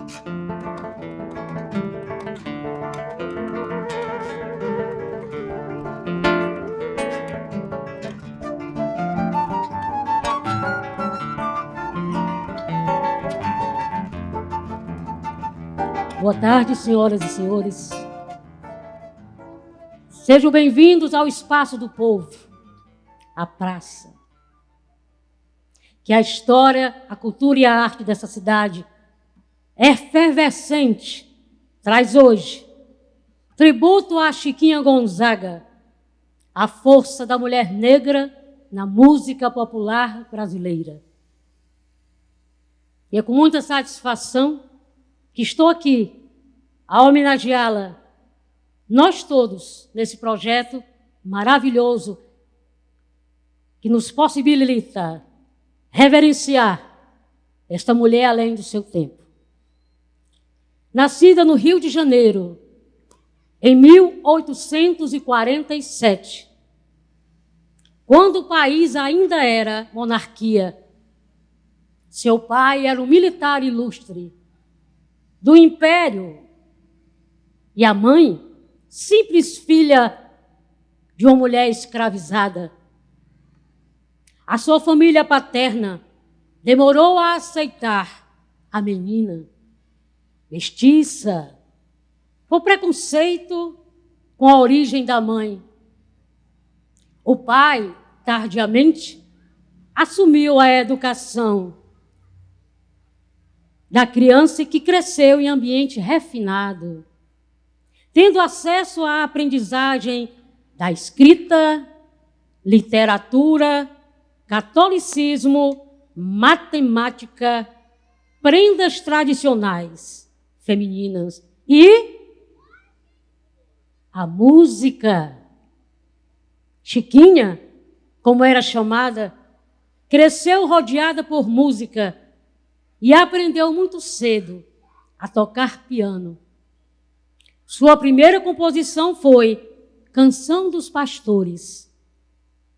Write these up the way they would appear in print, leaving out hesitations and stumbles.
Boa tarde, senhoras e senhores. Sejam bem-vindos ao Espaço do Povo, a praça. Que a história, a cultura e a arte dessa cidade efervescente traz hoje tributo a Chiquinha Gonzaga, a força da mulher negra na música popular brasileira. E é com muita satisfação que estou aqui a homenageá-la, nós todos, nesse projeto maravilhoso que nos possibilita reverenciar esta mulher além do seu tempo. Nascida no Rio de Janeiro, em 1847, quando o país ainda era monarquia, seu pai era um militar ilustre do Império e a mãe, simples filha de uma mulher escravizada. A sua família paterna demorou a aceitar a menina, mestiça, por preconceito com a origem da mãe. O pai, tardiamente, assumiu a educação da criança que cresceu em ambiente refinado, tendo acesso à aprendizagem da escrita, literatura, catolicismo, matemática, prendas tradicionais femininas e a música. Chiquinha, como era chamada, cresceu rodeada por música e aprendeu muito cedo a tocar piano. Sua primeira composição foi Canção dos Pastores,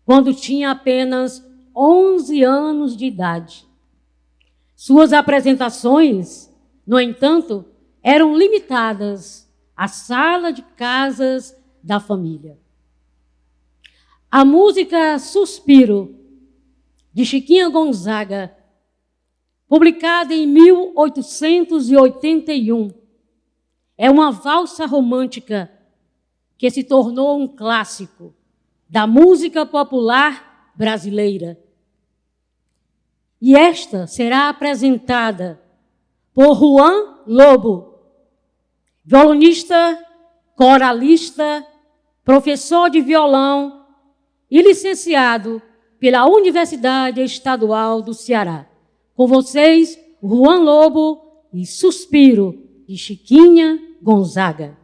quando tinha apenas 11 anos de idade. Suas apresentações, no entanto, eram limitadas à sala de casas da família. A música Suspiro, de Chiquinha Gonzaga, publicada em 1881, é uma valsa romântica que se tornou um clássico da música popular brasileira. E esta será apresentada por Juan Lobo, violonista, coralista, professor de violão e licenciado pela Universidade Estadual do Ceará. Com vocês, Juan Lobo e Suspiro, de Chiquinha Gonzaga.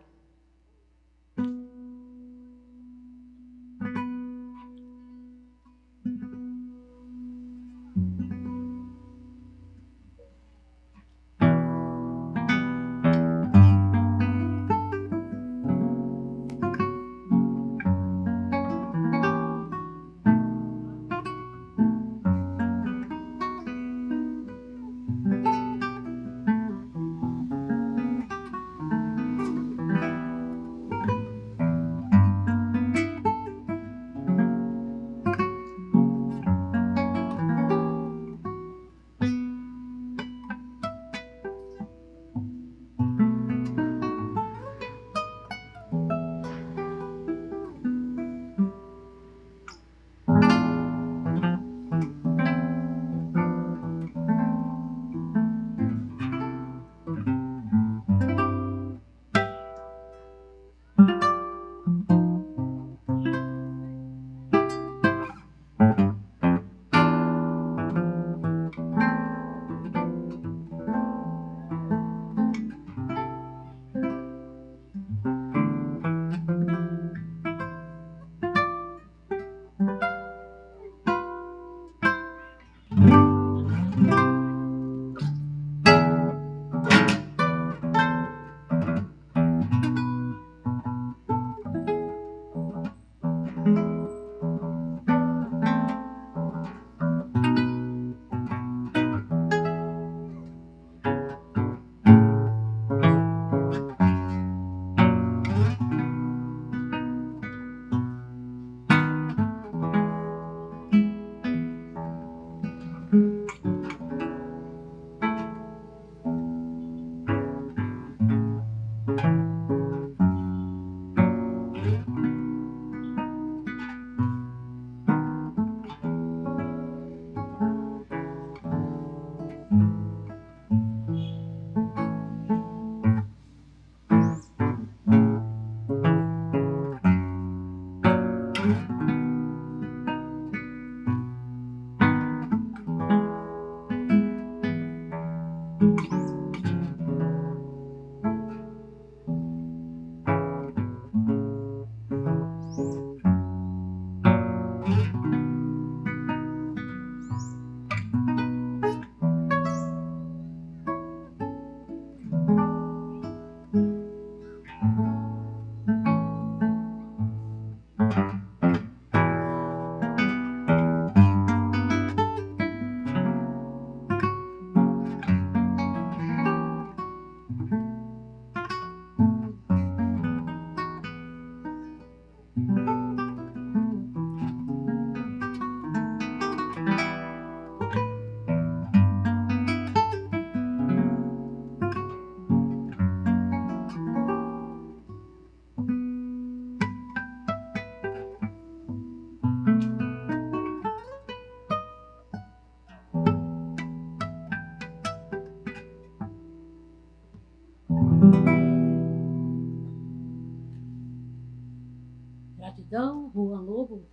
Gratidão, Juan Lobo.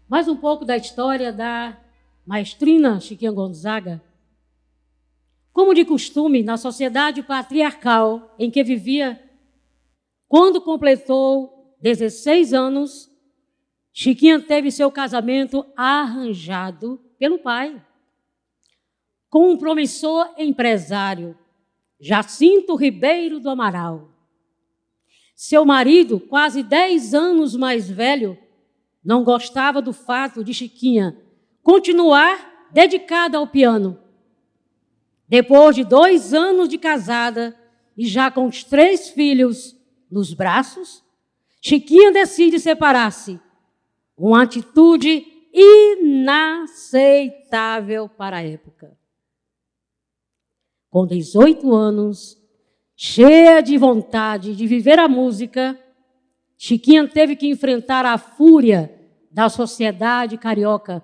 Mais um pouco da história da maestrina Chiquinha Gonzaga. Como de costume, na sociedade patriarcal em que vivia, quando completou 16 anos, Chiquinha teve seu casamento arranjado pelo pai, com um promissor empresário, Jacinto Ribeiro do Amaral. Seu marido, quase 10 anos mais velho, não gostava do fato de Chiquinha continuar dedicada ao piano. Depois de 2 anos de casada e já com os 3 filhos nos braços, Chiquinha decide separar-se. Uma atitude inaceitável para a época. Com 18 anos, cheia de vontade de viver a música, Chiquinha teve que enfrentar a fúria da sociedade carioca.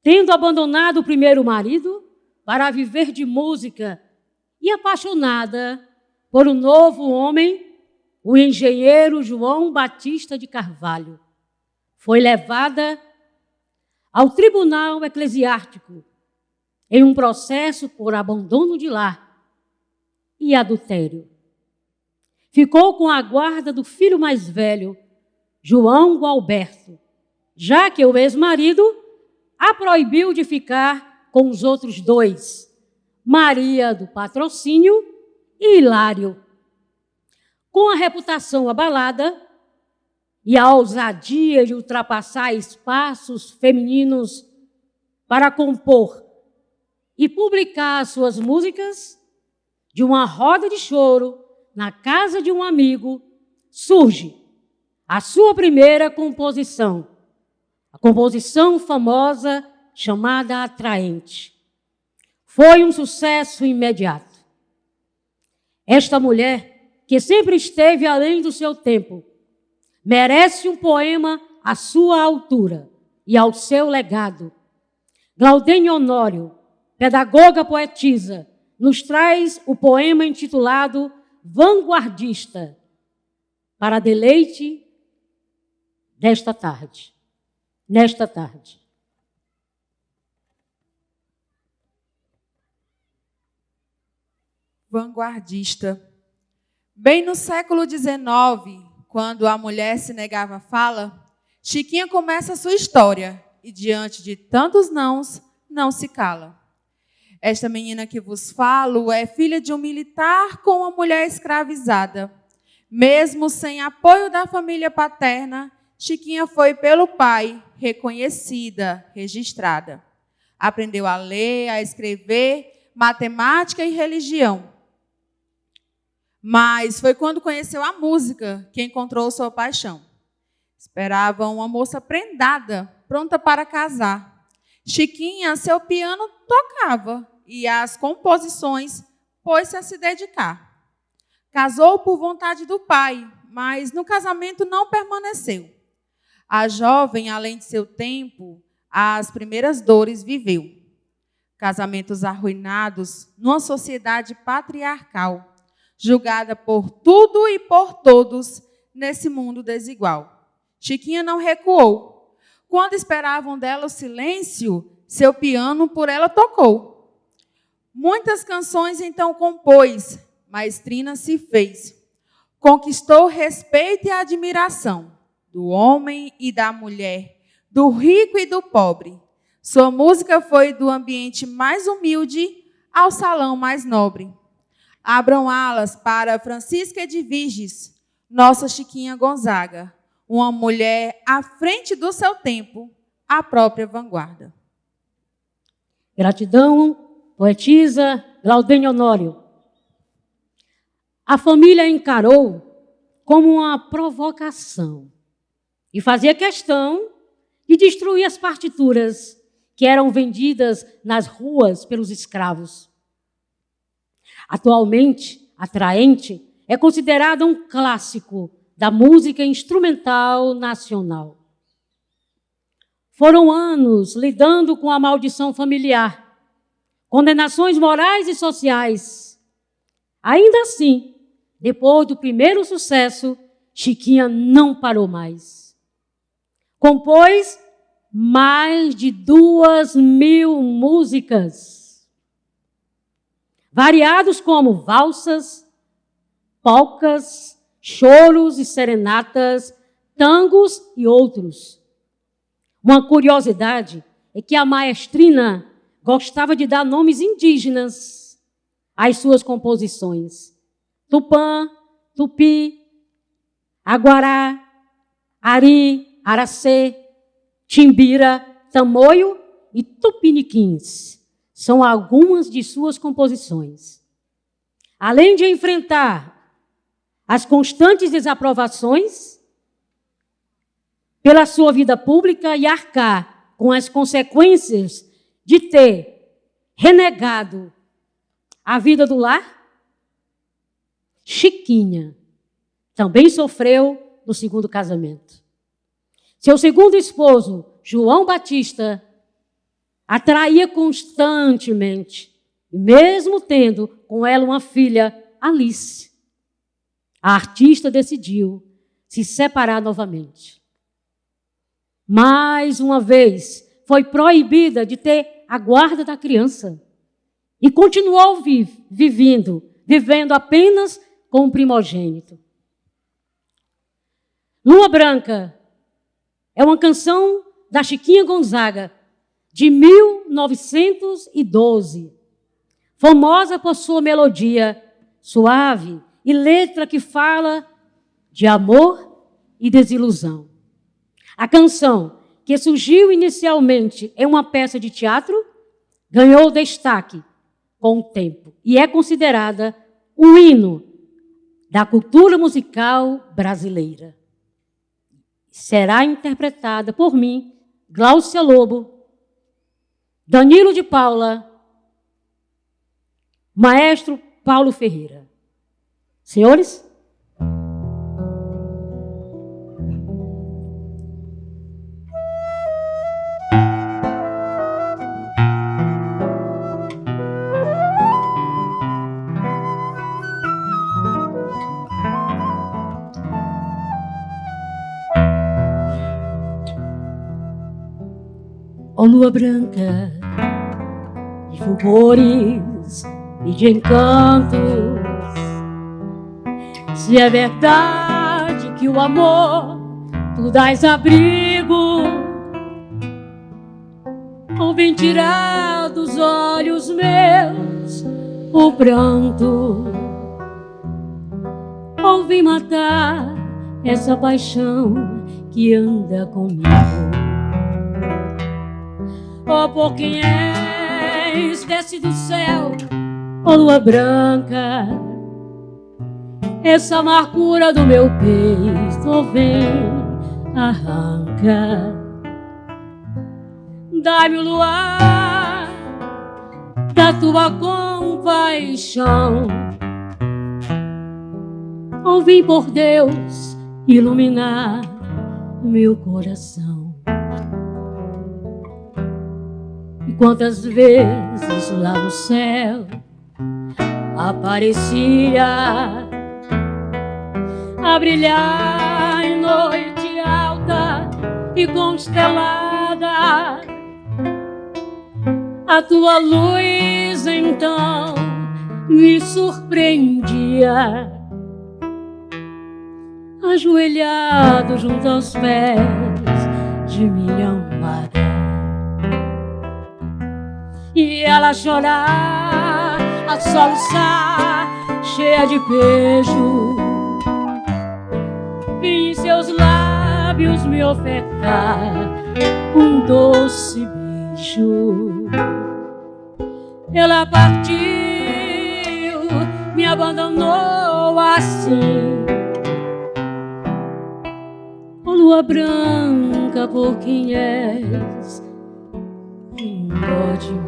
Tendo abandonado o primeiro marido para viver de música e apaixonada por um novo homem, o engenheiro João Batista de Carvalho, foi levada ao Tribunal Eclesiástico em um processo por abandono de lar e adultério. Ficou com a guarda do filho mais velho, João Gualberto, já que o ex-marido a proibiu de ficar com os outros 2, Maria do Patrocínio e Hilário. Com a reputação abalada e a ousadia de ultrapassar espaços femininos para compor e publicar suas músicas, de uma roda de choro na casa de um amigo, surge a sua primeira composição, a composição famosa chamada Atraente. Foi um sucesso imediato. Esta mulher, que sempre esteve além do seu tempo, merece um poema à sua altura e ao seu legado. Glaudênia Honório, pedagoga poetisa, nos traz o poema intitulado Vanguardista, para deleite nesta tarde. Vanguardista. Bem no século XIX, quando a mulher se negava à fala, Chiquinha começa a sua história e, diante de tantos nãos, não se cala. Esta menina que vos falo é filha de um militar com uma mulher escravizada. Mesmo sem apoio da família paterna, Chiquinha foi pelo pai reconhecida, registrada. Aprendeu a ler, a escrever, matemática e religião. Mas foi quando conheceu a música que encontrou sua paixão. Esperava uma moça prendada, pronta para casar. Chiquinha, seu piano tocava e as composições pôs-se a se dedicar. Casou por vontade do pai, mas no casamento não permaneceu. A jovem, além de seu tempo, as primeiras dores viveu. Casamentos arruinados numa sociedade patriarcal, julgada por tudo e por todos nesse mundo desigual. Chiquinha não recuou. Quando esperavam dela o silêncio, seu piano por ela tocou. Muitas canções então compôs, maestrina se fez. Conquistou respeito e admiração do homem e da mulher, do rico e do pobre. Sua música foi do ambiente mais humilde ao salão mais nobre. Abram alas para Francisca Edviges, nossa Chiquinha Gonzaga, uma mulher à frente do seu tempo, a própria vanguarda. Gratidão, poetisa Glaudênia Honório. A família encarou como uma provocação e fazia questão de destruir as partituras que eram vendidas nas ruas pelos escravos. Atualmente, Atraente é considerada um clássico da música instrumental nacional. Foram anos lidando com a maldição familiar, condenações morais e sociais. Ainda assim, depois do primeiro sucesso, Chiquinha não parou mais. Compôs mais de 2.000 músicas, variados como valsas, polcas, choros e serenatas, tangos e outros. Uma curiosidade é que a maestrina gostava de dar nomes indígenas às suas composições. Tupã, Tupi, Aguará, Ari, Aracê, Timbira, Tamoio e Tupiniquins são algumas de suas composições. Além de enfrentar as constantes desaprovações pela sua vida pública e arcar com as consequências de ter renegado a vida do lar, Chiquinha também sofreu no segundo casamento. Seu segundo esposo, João Batista, a traía constantemente, mesmo tendo com ela uma filha, Alice. A artista decidiu se separar novamente. Mais uma vez, foi proibida de ter a guarda da criança e continuou vivendo apenas com o primogênito. Lua Branca é uma canção da Chiquinha Gonzaga, de 1912, famosa por sua melodia suave e letra que fala de amor e desilusão. A canção, que surgiu inicialmente em uma peça de teatro, ganhou destaque com o tempo e é considerada um hino da cultura musical brasileira. Será interpretada por mim, Gláucia Lobo, Danilo de Paula, maestro Paulo Ferreira. Senhores? Ó lua branca, de fulgores e de encantos, se é verdade que o amor tu dás abrigo, ou vem tirar dos olhos meus o pranto, ou vem matar essa paixão que anda comigo. Oh, por quem és, desce do céu, ó lua branca, essa amargura do meu peito vem, arranca. Dá-me o luar da tua compaixão, ou vim por Deus iluminar meu coração. E quantas vezes lá no céu aparecia a brilhar em noite alta e constelada, a tua luz então me surpreendia, ajoelhado junto aos pés de minha amada, e ela chorar, a soluçar, cheia de beijo, vi em seus lábios me ofertar um doce beijo. Ela partiu, me abandonou assim, ó lua branca, por quem és, tem dó de mim.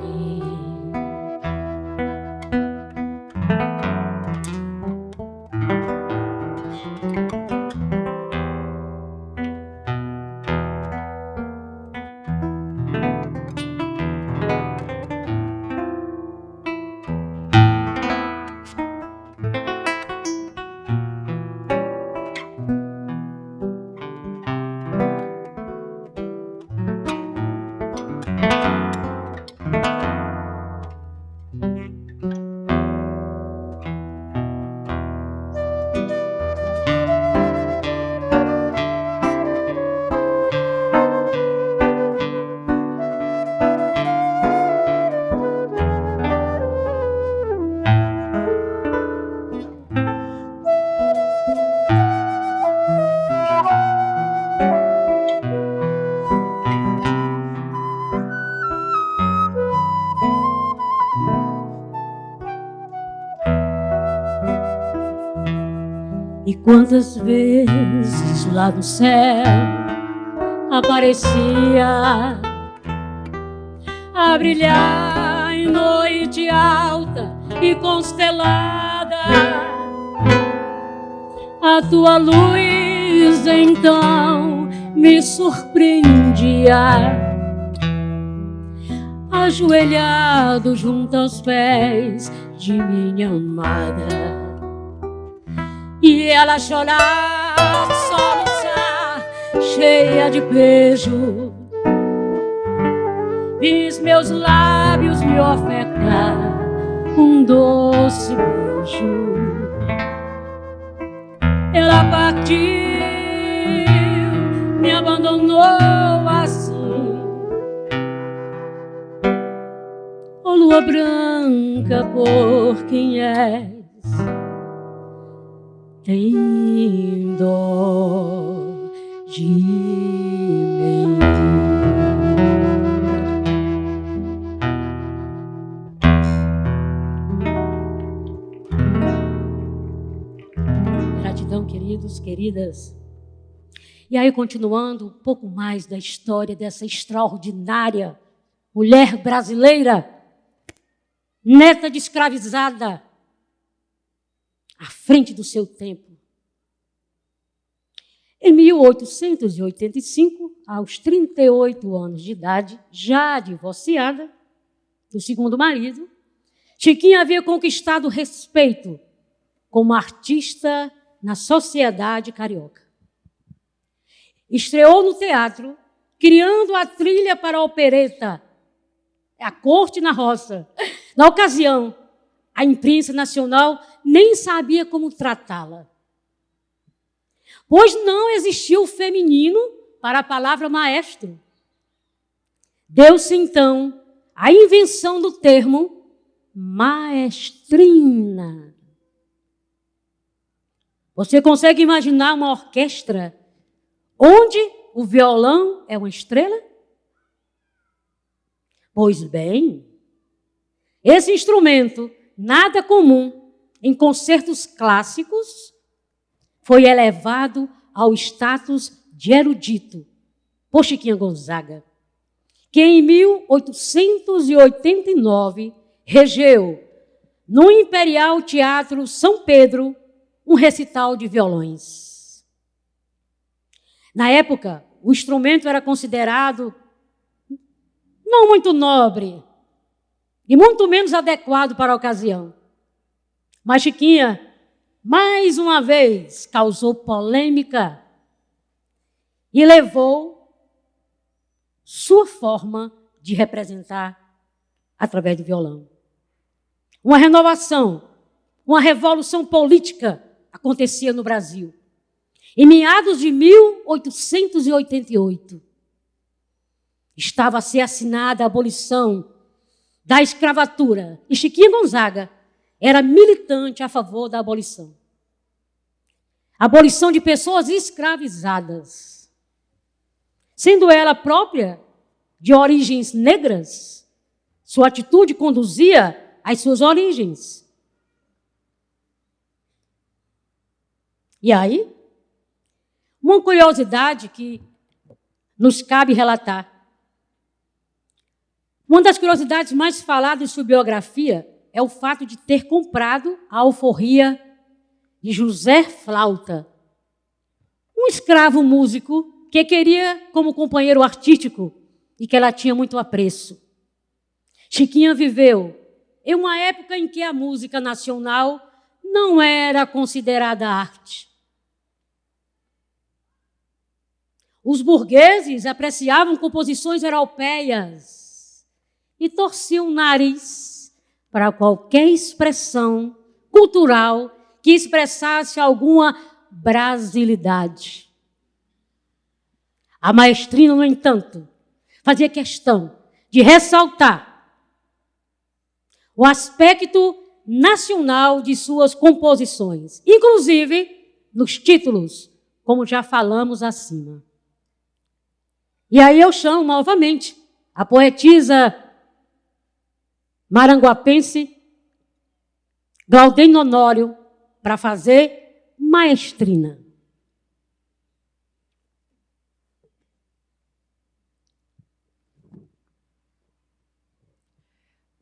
E quantas vezes lá no céu aparecia a brilhar em noite alta e constelada, a tua luz então me surpreendia, ajoelhado junto aos pés de minha amada, e ela chorar, soluçar, cheia de beijo, fiz meus lábios me ofertar um doce beijo. Ela partiu, me abandonou assim, ó lua branca, por quem és, tem dó de mim. Gratidão, queridos, queridas. E aí, continuando um pouco mais da história dessa extraordinária mulher brasileira, neta de escravizada, à frente do seu tempo. Em 1885, aos 38 anos de idade, já divorciada do segundo marido, Chiquinha havia conquistado respeito como artista na sociedade carioca. Estreou no teatro, criando a trilha para a opereta A Corte na Roça. Na ocasião, a imprensa nacional nem sabia como tratá-la, pois não existia o feminino para a palavra maestro. Deu-se, então, a invenção do termo maestrina. Você consegue imaginar uma orquestra onde o violão é uma estrela? Pois bem, esse instrumento, nada comum em concertos clássicos, foi elevado ao status de erudito por Chiquinha Gonzaga, que em 1889 regeu no Imperial Teatro São Pedro um recital de violões. Na época, o instrumento era considerado não muito nobre e muito menos adequado para a ocasião. Mas Chiquinha, mais uma vez, causou polêmica e levou sua forma de representar através do violão. Uma renovação uma revolução política acontecia no Brasil. Em meados de 1888, estava a ser assinada a abolição da escravatura. E Chiquinha Gonzaga era militante a favor da abolição. Abolição de pessoas escravizadas. Sendo ela própria de origens negras, sua atitude conduzia às suas origens. E aí, uma curiosidade que nos cabe relatar. Uma das curiosidades mais faladas em sua biografia é o fato de ter comprado a alforria de José Flauta, um escravo músico que queria como companheiro artístico e que ela tinha muito apreço. Chiquinha viveu em uma época em que a música nacional não era considerada arte. Os burgueses apreciavam composições europeias e torciam o nariz para qualquer expressão cultural que expressasse alguma brasilidade. A maestrina, no entanto, fazia questão de ressaltar o aspecto nacional de suas composições, inclusive nos títulos, como já falamos acima. E aí eu chamo novamente a poetisa maranguapense Glaudênio Honório para fazer Maestrina.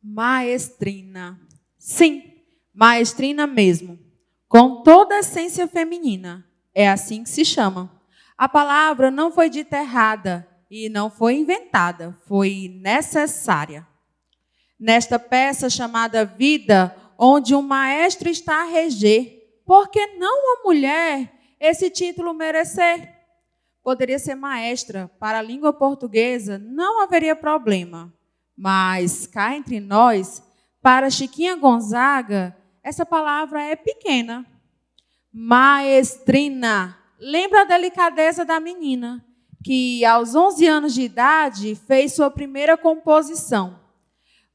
Maestrina. Sim, maestrina mesmo. Com toda a essência feminina. É assim que se chama. A palavra não foi dita errada e não foi inventada, foi necessária. Nesta peça chamada Vida, onde um maestro está a reger, por que não uma mulher esse título merecer? Poderia ser maestra, para a língua portuguesa não haveria problema. Mas, cá entre nós, para Chiquinha Gonzaga, essa palavra é pequena. Maestrina. Lembra a delicadeza da menina, que aos 11 anos de idade fez sua primeira composição.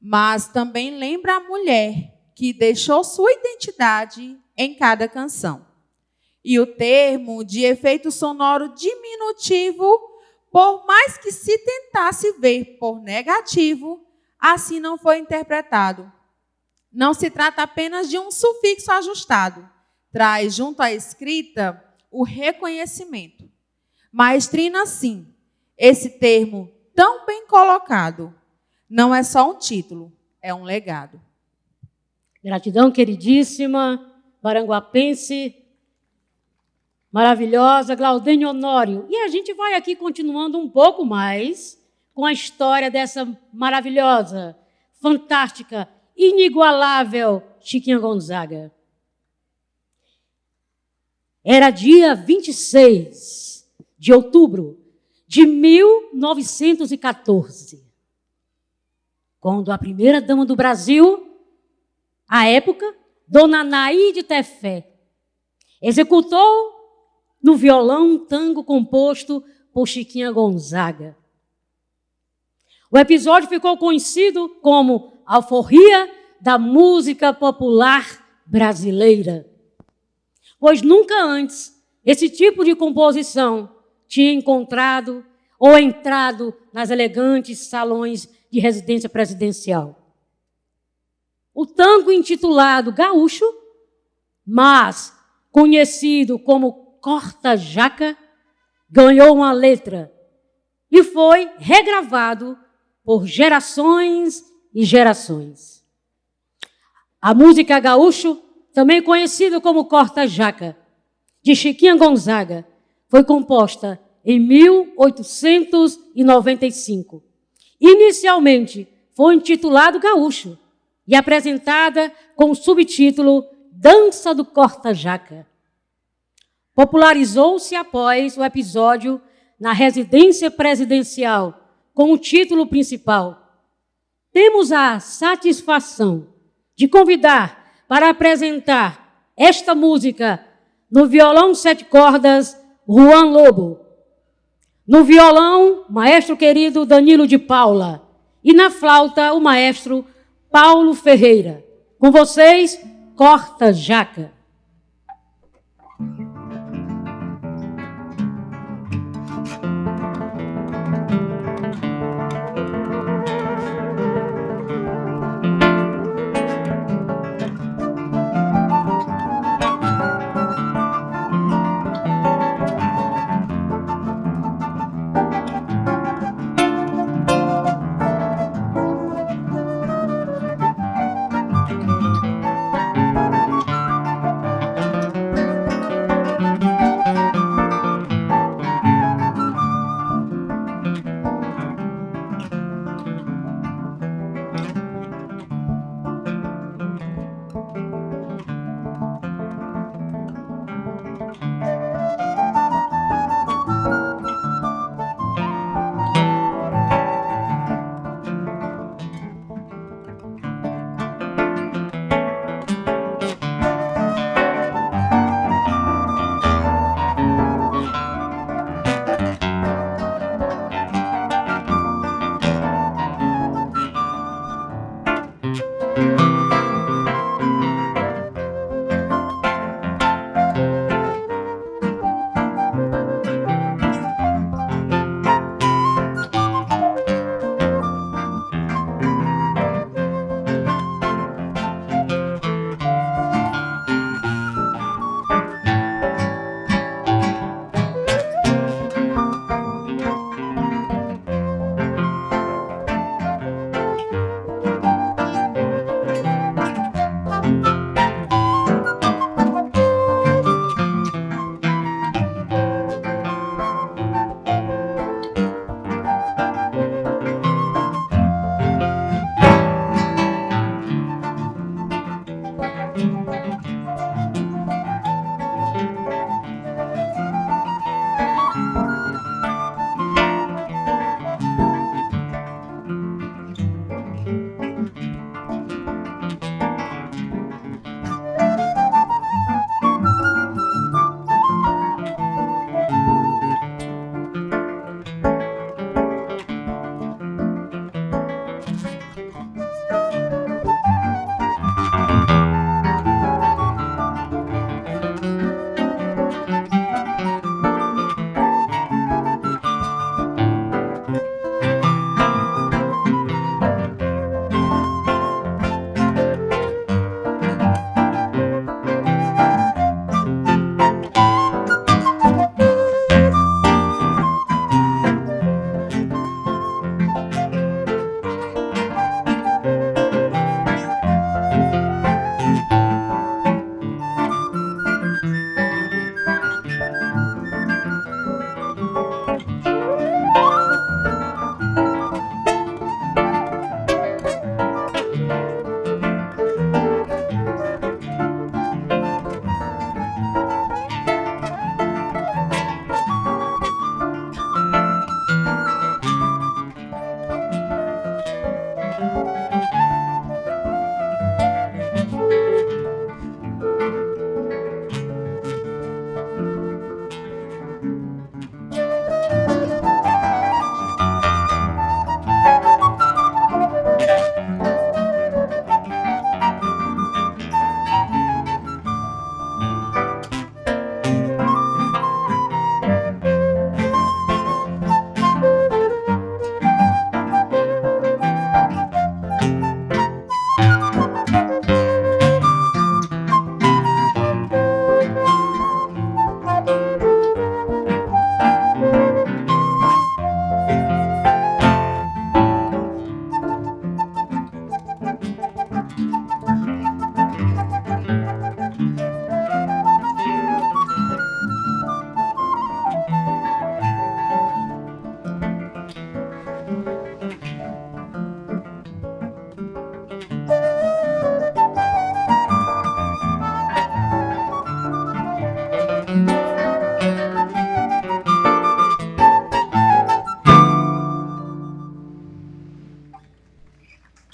Mas também lembra a mulher, que deixou sua identidade em cada canção. E o termo de efeito sonoro diminutivo, por mais que se tentasse ver por negativo, assim não foi interpretado. Não se trata apenas de um sufixo ajustado. Traz junto à escrita o reconhecimento. Maestrina, sim, esse termo tão bem colocado, não é só um título, é um legado. Gratidão, queridíssima, maranguapense, maravilhosa, Glaudênio Honório. E a gente vai aqui continuando um pouco mais com a história dessa maravilhosa, fantástica, inigualável Chiquinha Gonzaga. Era dia 26 de outubro de 1914, quando a primeira-dama do Brasil, à época, Dona Naide Tefé, executou no violão um tango composto por Chiquinha Gonzaga. O episódio ficou conhecido como Alforria da Música Popular Brasileira, pois nunca antes esse tipo de composição tinha encontrado ou entrado nas elegantes salões de residência presidencial. O tango intitulado Gaúcho, mas conhecido como Corta-Jaca, ganhou uma letra e foi regravado por gerações e gerações. A música Gaúcho, também conhecido como Corta-Jaca, de Chiquinha Gonzaga, foi composta em 1895. Inicialmente, foi intitulado Gaúcho e apresentada com o subtítulo Dança do Corta-Jaca. Popularizou-se após o episódio na residência presidencial com o título principal. Temos a satisfação de convidar para apresentar esta música no violão 7 cordas, Juan Lobo. No violão, maestro querido Danilo de Paula. E na flauta, o maestro Paulo Ferreira. Com vocês, Corta Jaca.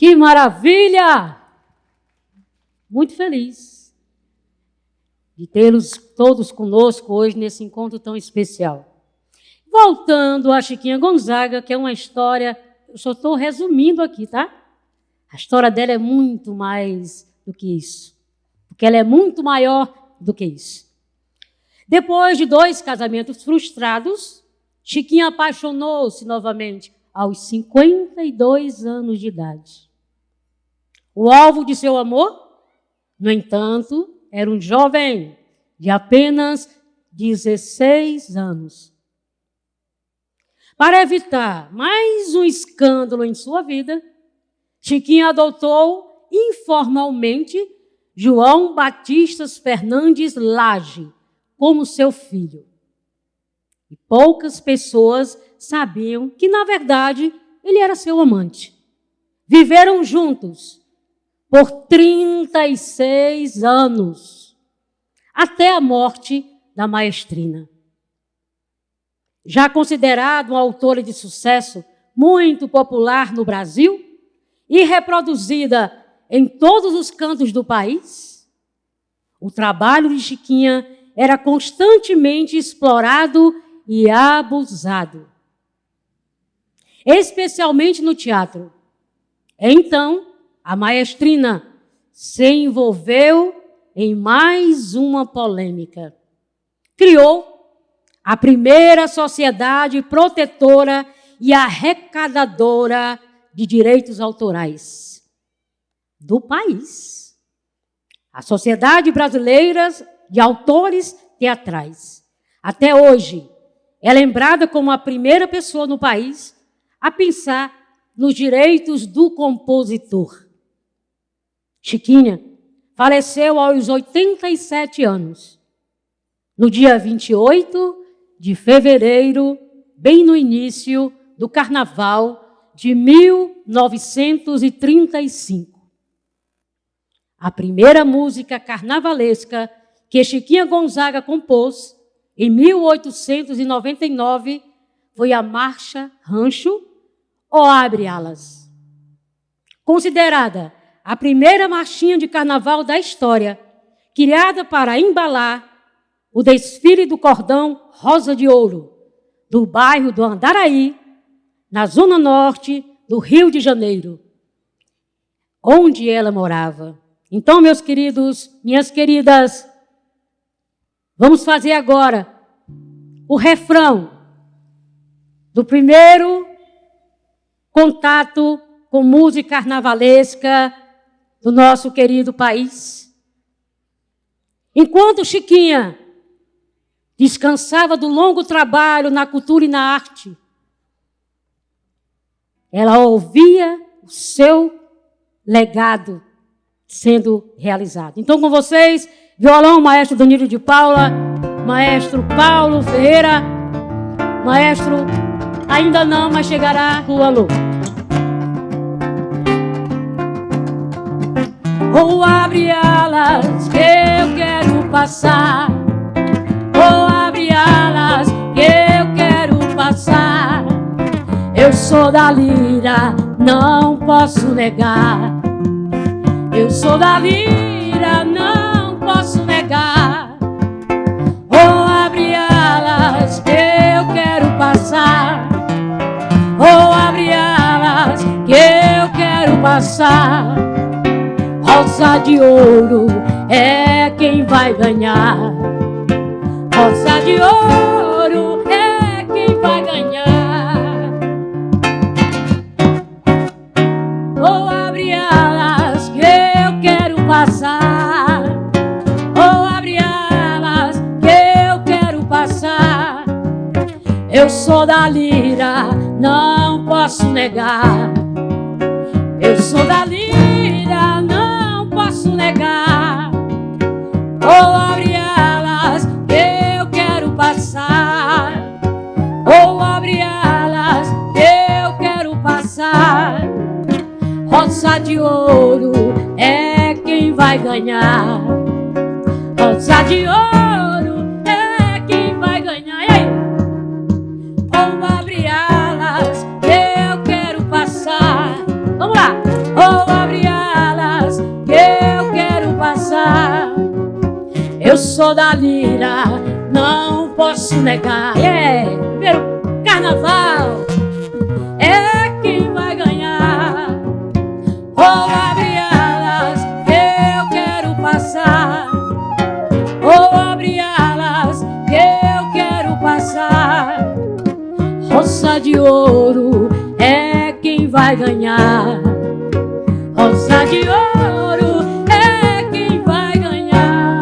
Que maravilha! muito feliz de tê-los todos conosco hoje nesse encontro tão especial. Voltando a Chiquinha Gonzaga, que é uma história, eu só estou resumindo aqui, tá? A história dela é muito mais do que isso, porque ela é muito maior do que isso. Depois de 2 casamentos frustrados, Chiquinha apaixonou-se novamente aos 52 anos de idade. O alvo de seu amor, no entanto, era um jovem de apenas 16 anos. Para evitar mais um escândalo em sua vida, Chiquinha adotou informalmente João Batista Fernandes Lage como seu filho. E poucas pessoas sabiam que, na verdade, ele era seu amante. Viveram juntos por 36 anos, até a morte da maestrina. Já considerado uma autora de sucesso muito popular no Brasil e reproduzida em todos os cantos do país, o trabalho de Chiquinha era constantemente explorado e abusado, especialmente no teatro. Então, a maestrina se envolveu em mais uma polêmica. Criou a primeira sociedade protetora e arrecadadora de direitos autorais do país. A Sociedade Brasileira de Autores Teatrais. Até hoje, é lembrada como a primeira pessoa no país a pensar nos direitos do compositor. Chiquinha faleceu aos 87 anos, no dia 28 de fevereiro, bem no início do Carnaval de 1935. A primeira música carnavalesca que Chiquinha Gonzaga compôs em 1899 foi a Marcha Rancho ou Abre Alas. Considerada a primeira marchinha de carnaval da história, criada para embalar o desfile do cordão Rosa de Ouro, do bairro do Andaraí, na zona norte do Rio de Janeiro, onde ela morava. Então, meus queridos, minhas queridas, vamos fazer agora o refrão do primeiro contato com música carnavalesca do nosso querido país. Enquanto Chiquinha descansava do longo trabalho na cultura e na arte, ela ouvia o seu legado sendo realizado. Então, com vocês, violão, maestro Danilo de Paula, maestro Paulo Ferreira, maestro ainda não, mas chegará o alô. Oh, abre alas que eu quero passar. Oh, abre alas que eu quero passar. Eu sou da lira, não posso negar. Eu sou da lira, não posso negar. Oh, abre alas que eu quero passar. Oh, abre alas que eu quero passar. Rosa de ouro é quem vai ganhar. Rosa de ouro é quem vai ganhar. Oh, abre alas que eu quero passar. Oh, abre alas que eu quero passar. Eu sou da lira, não posso negar. Eu sou da lira, não posso negar. Oh, abre alas que eu quero passar. Oh, abre alas que eu quero passar. Rosa de ouro é quem vai ganhar. Rosa de ouro é quem vai ganhar. E aí? Oh, abre alas que eu quero passar. Vamos lá. Oh, abre alas que eu quero passar. Eu sou da lira, não posso negar. Primeiro carnaval é quem vai ganhar. Vou abrir alas, eu quero passar. Vou abrir alas, eu quero passar. Roça de ouro é quem vai ganhar. Roça de ouro é quem vai ganhar.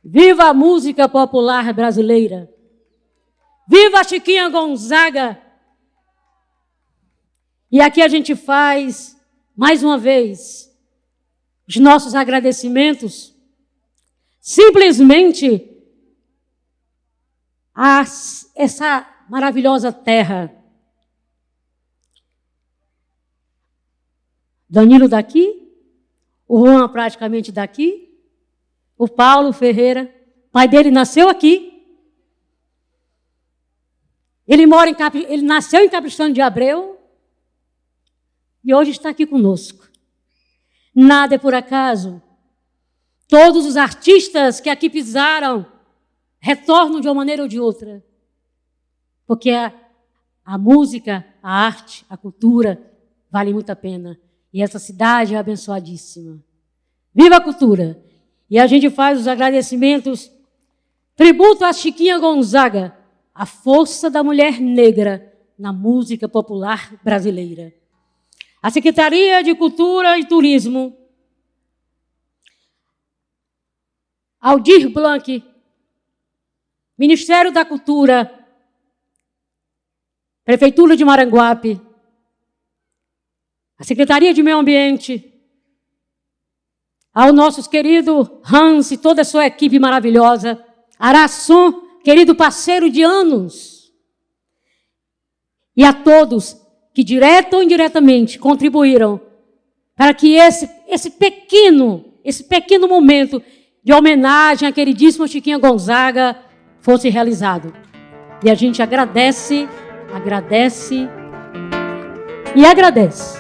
Viva a música popular brasileira! Viva a Chiquinha Gonzaga! E aqui a gente faz, mais uma vez, os nossos agradecimentos simplesmente a essa maravilhosa terra. Danilo daqui, o Juan praticamente daqui, o Paulo Ferreira, pai dele nasceu aqui. Ele nasceu em Capistrano de Abreu e hoje está aqui conosco. Nada é por acaso. Todos os artistas que aqui pisaram retornam de uma maneira ou de outra. Porque a música, a arte, a cultura vale muito a pena. E essa cidade é abençoadíssima. Viva a cultura! E a gente faz os agradecimentos, tributo a Chiquinha Gonzaga, a força da mulher negra na música popular brasileira. A Secretaria de Cultura e Turismo, Aldir Blanc, Ministério da Cultura, Prefeitura de Maranguape, a Secretaria de Meio Ambiente, ao nosso querido Hans e toda a sua equipe maravilhosa, Araçom, querido parceiro de anos, e a todos que, direta ou indiretamente, contribuíram para que esse pequeno momento de homenagem à queridíssima Chiquinha Gonzaga fosse realizado. E a gente agradece e agradece.